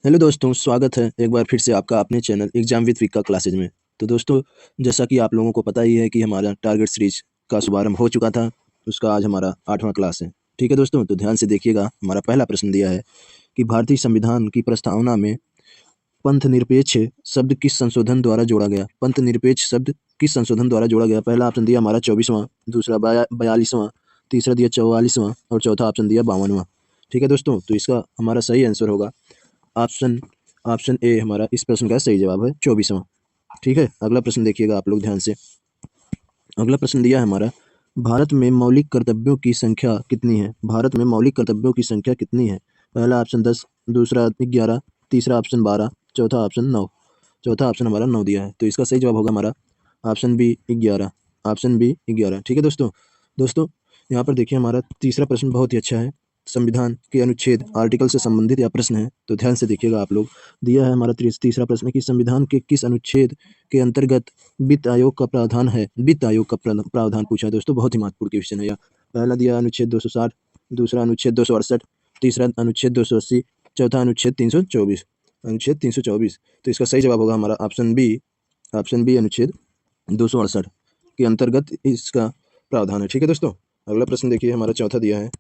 Hello दोस्तों, स्वागत है एक बार फिर से आपका अपने चैनल एग्जाम विद विक का क्लासेज में। तो दोस्तों, जैसा कि आप लोगों को पता ही है कि हमारा टारगेट सीरीज का शुभारंभ हो चुका था। उसका आज हमारा 8वां क्लास है। ठीक है दोस्तों, तो ध्यान से देखिएगा। हमारा पहला प्रश्न दिया है कि भारतीय संविधान की प्रस्तावना में पंथ निरपेक्ष शब्द किस संशोधन द्वारा जोड़ा गया। पंथ निरपेक्ष शब्द किस संशोधन द्वारा जोड़ा गया। पहला ऑप्शन दिया हमारा 24वां, दूसरा 42वां, तीसरा दिया 44वां और चौथा ऑप्शन दिया 52वां। ठीक है दोस्तों, तो इसका हमारा सही आंसर होगा ऑप्शन ऑप्शन ए। हमारा इस प्रश्न का सही जवाब है 24वां। ठीक है, अगला प्रश्न देखिएगा आप लोग ध्यान से। अगला प्रश्न दिया है हमारा, भारत में मौलिक कर्तव्यों की संख्या कितनी है। भारत में मौलिक कर्तव्यों की संख्या कितनी है। पहला ऑप्शन 10, दूसरा 11, तीसरा ऑप्शन 12, चौथा ऑप्शन 9। चौथा ऑप्शन हमारा 9 दिया है, तो इसका सही जवाब होगा हमारा ऑप्शन बी 11। Option B 11। ठीक है दोस्तों। दोस्तों, यहाँ पर देखिए हमारा तीसरा प्रश्न बहुत ही अच्छा है। संविधान के अनुच्छेद आर्टिकल से संबंधित यह प्रश्न है, तो ध्यान से देखिएगा आप लोग। दिया है हमारा तीसरा प्रश्न कि संविधान के किस अनुच्छेद के अंतर्गत वित्त आयोग का प्रावधान है। वित्त आयोग का प्रावधान पूछा है दोस्तों, बहुत ही महत्वपूर्ण क्वेश्चन है यह। पहला दिया अनुच्छेद 260, दूसरा अनुच्छेद 268, तीसरा अनुच्छेद 280, चौथा अनुच्छेद 324। अनुच्छेद 324, तो इसका सही जवाब होगा हमारा ऑप्शन बी। ऑप्शन बी अनुच्छेद 268 के अंतर्गत इसका प्रावधान है। ठीक है दोस्तों, अगला प्रश्न देखिए हमारा चौथा दिया है।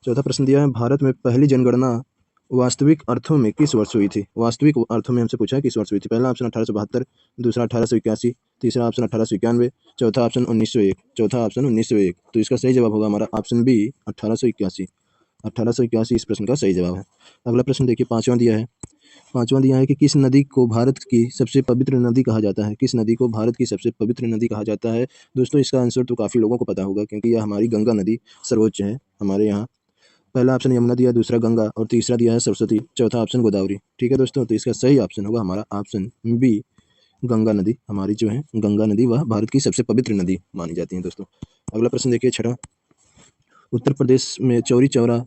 चौथा प्रश्न दिया है, भारत में पहली जनगणना वास्तविक अर्थों में किस वर्ष हुई थी। वास्तविक अर्थों में हमसे पूछा है किस वर्ष हुई थी। पहला ऑप्शन 1872, दूसरा 1881, तीसरा ऑप्शन 1891, चौथा ऑप्शन 1901। चौथा ऑप्शन 1901, तो इसका सही जवाब होगा हमारा ऑप्शन बी 1881। 1881 इस प्रश्न का सही जवाब है। अगला प्रश्न देखिए पांचवा दिया है। पांचवा दिया है कि किस नदी को भारत की सबसे पवित्र नदी कहा जाता है। किस नदी को भारत की सबसे पवित्र नदी कहा जाता है। दोस्तों, इसका आंसर तो काफ़ी लोगों को पता होगा, क्योंकि यह हमारी गंगा नदी सर्वोच्च है हमारे यहाँ। पहला ऑप्शन यमुना दिया, दूसरा गंगा और तीसरा दिया है सरस्वती, चौथा ऑप्शन गोदावरी। ठीक है दोस्तों, तो इसका सही ऑप्शन होगा हमारा ऑप्शन बी गंगा नदी। हमारी जो है गंगा नदी वह भारत की सबसे पवित्र नदी मानी जाती है दोस्तों। अगला प्रश्न देखिए छठा, उत्तर प्रदेश में चौरी चौरा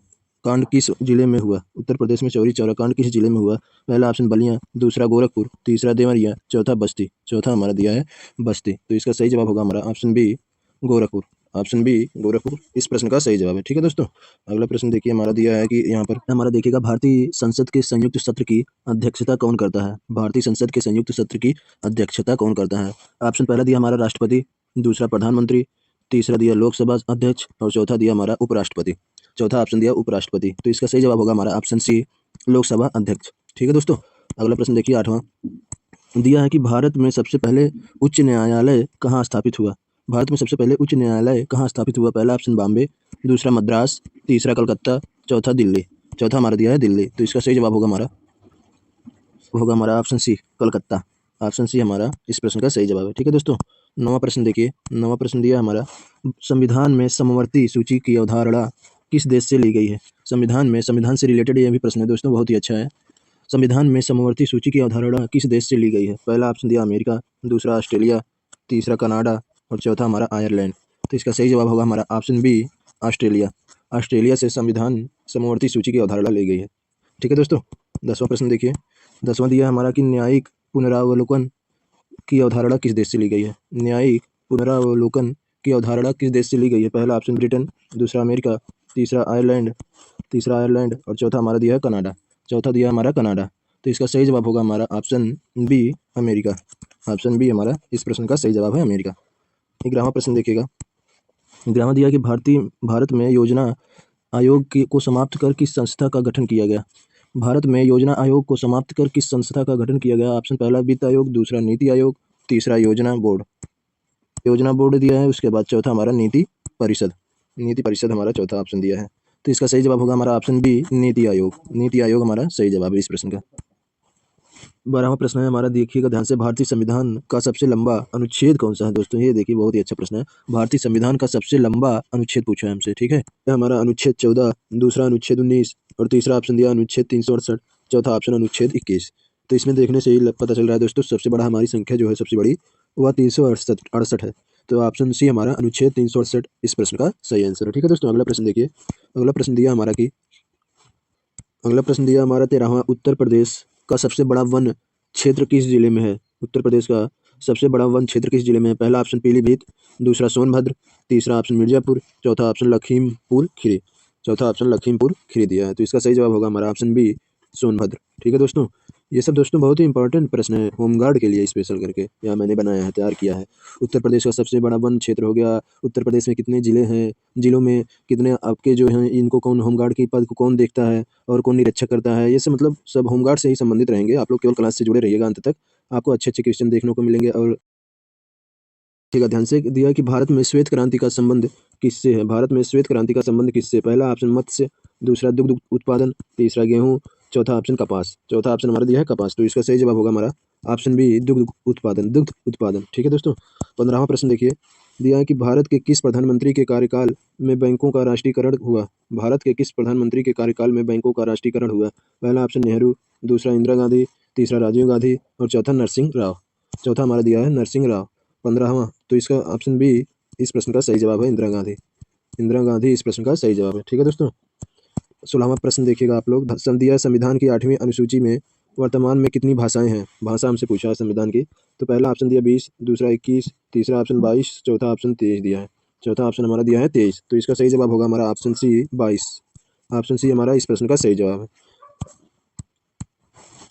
कांड किस जिले में हुआ। उत्तर प्रदेश में चौरी चौरा कांड किस जिले में हुआ। पहला ऑप्शन बलिया, दूसरा गोरखपुर, तीसरा देवरिया, चौथा बस्ती। चौथा हमारा दिया है बस्ती, तो इसका सही जवाब होगा हमारा option B Gorakhpur. Option B Gorakhpur इस प्रश्न का सही जवाब है। ठीक है दोस्तों, अगला प्रश्न देखिए हमारा दिया है कि यहाँ पर हमारा देखिएगा, भारतीय संसद के संयुक्त सत्र की अध्यक्षता कौन करता है। भारतीय संसद के संयुक्त सत्र की अध्यक्षता कौन करता है। ऑप्शन पहला दिया हमारा राष्ट्रपति, दूसरा प्रधानमंत्री, तीसरा दिया लोकसभा अध्यक्ष और चौथा दिया हमारा उपराष्ट्रपति। चौथा ऑप्शन दिया उपराष्ट्रपति, तो इसका सही जवाब होगा हमारा ऑप्शन सी लोकसभा अध्यक्ष। ठीक है दोस्तों, अगला प्रश्न देखिए आठवां दिया है कि भारत में सबसे पहले उच्च न्यायालय कहाँ स्थापित हुआ। भारत में सबसे पहले उच्च न्यायालय कहाँ स्थापित हुआ। पहला ऑप्शन बॉम्बे, दूसरा मद्रास, तीसरा कलकत्ता, चौथा दिल्ली। चौथा हमारा दिया है दिल्ली, तो इसका सही जवाब होगा हमारा option C Calcutta. Option C हमारा इस प्रश्न का सही जवाब है। ठीक है दोस्तों, नौवां प्रश्न देखिए। नौवां प्रश्न दिया हमारा, संविधान में समवर्ती सूची की अवधारणा किस देश से ली गई है। संविधान से रिलेटेड ये भी प्रश्न है दोस्तों, बहुत ही अच्छा है। संविधान में समवर्ती सूची की अवधारणा किस देश से ली गई है। पहला ऑप्शन दिया अमेरिका, दूसरा ऑस्ट्रेलिया, तीसरा कनाडा और चौथा हमारा आयरलैंड। तो इसका सही जवाब होगा हमारा ऑप्शन बी ऑस्ट्रेलिया। ऑस्ट्रेलिया से संविधान समवर्ती सूची की अवधारणा ली गई है। ठीक है दोस्तों, 10वां प्रश्न देखिए। 10वां दिया हमारा कि न्यायिक पुनरावलोकन की अवधारणा किस देश से ली गई है। न्यायिक पुनरावलोकन की अवधारणा किस देश से ली गई है। पहला ऑप्शन ब्रिटेन, दूसरा अमेरिका, तीसरा आयरलैंड और चौथा हमारा दिया है कनाडा। चौथा दिया हमारा कनाडा, तो इसका सही जवाब होगा हमारा option B America. Option B हमारा इस प्रश्न का सही जवाब है अमेरिका। 11वां प्रश्न देखिएगा। 11वां दिया कि भारत में योजना आयोग को समाप्त कर किस संस्था का गठन किया गया। भारत में योजना आयोग को समाप्त कर किस संस्था का गठन किया गया। ऑप्शन पहला वित्त आयोग, दूसरा नीति आयोग, तीसरा योजना बोर्ड। योजना बोर्ड दिया है, उसके बाद चौथा हमारा नीति परिषद। नीति परिषद हमारा चौथा ऑप्शन दिया है, तो इसका सही जवाब होगा हमारा ऑप्शन बी नीति आयोग। नीति आयोग हमारा सही जवाब है इस प्रश्न का। 12वां प्रश्न है हमारा, देखिएगा ध्यान से, भारतीय संविधान का सबसे लंबा अनुच्छेद कौन सा है। दोस्तों ये देखिए बहुत ही अच्छा प्रश्न है। भारतीय संविधान का सबसे लंबा अनुच्छेद पूछा है हमसे। ठीक है, यह हमारा अनुच्छेद 14, दूसरा अनुच्छेद 19 और तीसरा ऑप्शन दिया अनुच्छेद 368, चौथा ऑप्शन अनुच्छेद 21। तो इसमें देखने से ही पता चल रहा है दोस्तों, सबसे बड़ा हमारी संख्या जो है सबसे बड़ी वह 368 है। तो ऑप्शन सी हमारा अनुच्छेद 368 इस प्रश्न का सही आंसर है। ठीक है दोस्तों, अगला प्रश्न देखिए। अगला प्रश्न दिया हमारा कि अगला प्रश्न दिया हमारा 13वां, उत्तर प्रदेश का सबसे बड़ा वन क्षेत्र किस जिले में है। उत्तर प्रदेश का सबसे बड़ा वन क्षेत्र किस जिले में है। पहला ऑप्शन पीलीभीत, दूसरा सोनभद्र, तीसरा ऑप्शन मिर्जापुर, चौथा ऑप्शन लखीमपुर खीरी। चौथा ऑप्शन लखीमपुर खीरी दिया है, तो इसका सही जवाब होगा हमारा ऑप्शन बी सोनभद्र। ठीक है दोस्तों, ये सब दोस्तों बहुत ही इंपॉर्टेंट प्रश्न है होमगार्ड के लिए स्पेशल करके, यहाँ मैंने बनाया है, तैयार किया है। उत्तर प्रदेश का सबसे बड़ा वन क्षेत्र हो गया, उत्तर प्रदेश में कितने ज़िले हैं, ज़िलों में कितने आपके जो हैं, इनको कौन होमगार्ड की पद को कौन देखता है और कौन निरीक्षक करता है, ये सब मतलब सब होमगार्ड से ही संबंधित रहेंगे। आप लोग केवल क्लास से जुड़े रहिएगा अंत तक, आपको अच्छे-अच्छे क्वेश्चन देखने को मिलेंगे। और देखिएगा ध्यान से, दिया है कि भारत में श्वेत क्रांति का संबंध किससे है? भारत में श्वेत क्रांति का संबंध किससे? पहला ऑप्शन मत्स्य, दूसरा दुग्ध उत्पादन, तीसरा गेहूँ, चौथा ऑप्शन कपास। चौथा ऑप्शन हमारा दिया है कपास, तो इसका सही जवाब होगा हमारा ऑप्शन बी दुग्ध उत्पादन, दुग्ध उत्पादन। ठीक है दोस्तों, 15वां प्रश्न देखिए, दिया है कि भारत के किस प्रधानमंत्री के कार्यकाल में बैंकों का राष्ट्रीयकरण हुआ? भारत के किस प्रधानमंत्री के कार्यकाल में बैंकों का राष्ट्रीयकरण हुआ? पहला ऑप्शन नेहरू, दूसरा इंदिरा गांधी, तीसरा राजीव गांधी और चौथा नरसिंह राव। चौथा हमारा दिया है नरसिंह राव। 15वां, तो इसका ऑप्शन बी इस प्रश्न का सही जवाब है इंदिरा गांधी। इंदिरा गांधी इस प्रश्न का सही जवाब है। ठीक है दोस्तों, 16वां प्रश्न देखिएगा आप लोग, दिया संविधान की 8वीं अनुसूची में वर्तमान में कितनी भाषाएं हैं? भाषा हमसे पूछा है संविधान की, तो पहला ऑप्शन दिया 20, दूसरा 21, तीसरा ऑप्शन 22, चौथा ऑप्शन 23 दिया है। चौथा ऑप्शन हमारा दिया है 23, तो इसका सही जवाब होगा हमारा ऑप्शन सी 22। ऑप्शन सी हमारा इस प्रश्न का सही जवाब है।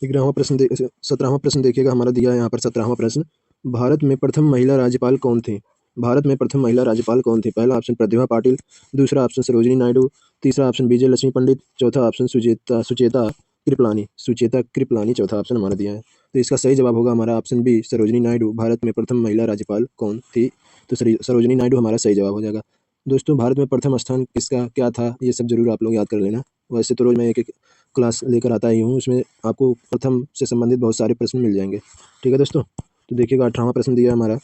17वां प्रश्न देखिएगा, हमारा दिया है यहाँ पर 17वां प्रश्न, भारत में प्रथम महिला राज्यपाल कौन थी? भारत में प्रथम महिला राज्यपाल कौन थी? पहला ऑप्शन प्रतिभा पाटिल, दूसरा ऑप्शन सरोजिनी नायडू, तीसरा ऑप्शन विजय लक्ष्मी पंडित, चौथा ऑप्शन सुचेता सुचेता कृपलानी। सुचेता कृपलानी चौथा ऑप्शन हमारा दिया है, तो इसका सही जवाब होगा हमारा ऑप्शन बी सरोजिनी नायडू। भारत में प्रथम महिला राज्यपाल कौन थी? तो सरोजिनी नायडू हमारा सही जवाब हो जाएगा। दोस्तों, भारत में प्रथम स्थान किसका क्या था, ये सब जरूर आप लोग याद कर लेना। वैसे तो रोज मैं एक एक क्लास लेकर आता ही हूँ, उसमें आपको प्रथम से संबंधित बहुत सारे प्रश्न मिल जाएंगे। ठीक है दोस्तों, तो देखिएगा 18वां प्रश्न दिया है हमारा,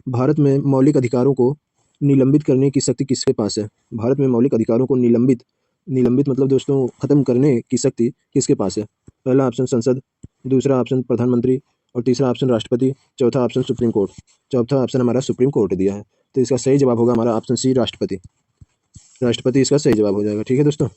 भारत में मौलिक अधिकारों को निलंबित करने की शक्ति किसके पास है? भारत में मौलिक अधिकारों को निलंबित निलंबित मतलब दोस्तों खत्म करने की शक्ति किसके पास है? पहला ऑप्शन संसद, दूसरा ऑप्शन प्रधानमंत्री और तीसरा ऑप्शन राष्ट्रपति, चौथा ऑप्शन सुप्रीम कोर्ट। चौथा ऑप्शन हमारा सुप्रीम कोर्ट दिया है, तो इसका सही जवाब होगा हमारा ऑप्शन सी राष्ट्रपति। राष्ट्रपति इसका सही जवाब हो जाएगा। ठीक है दोस्तों।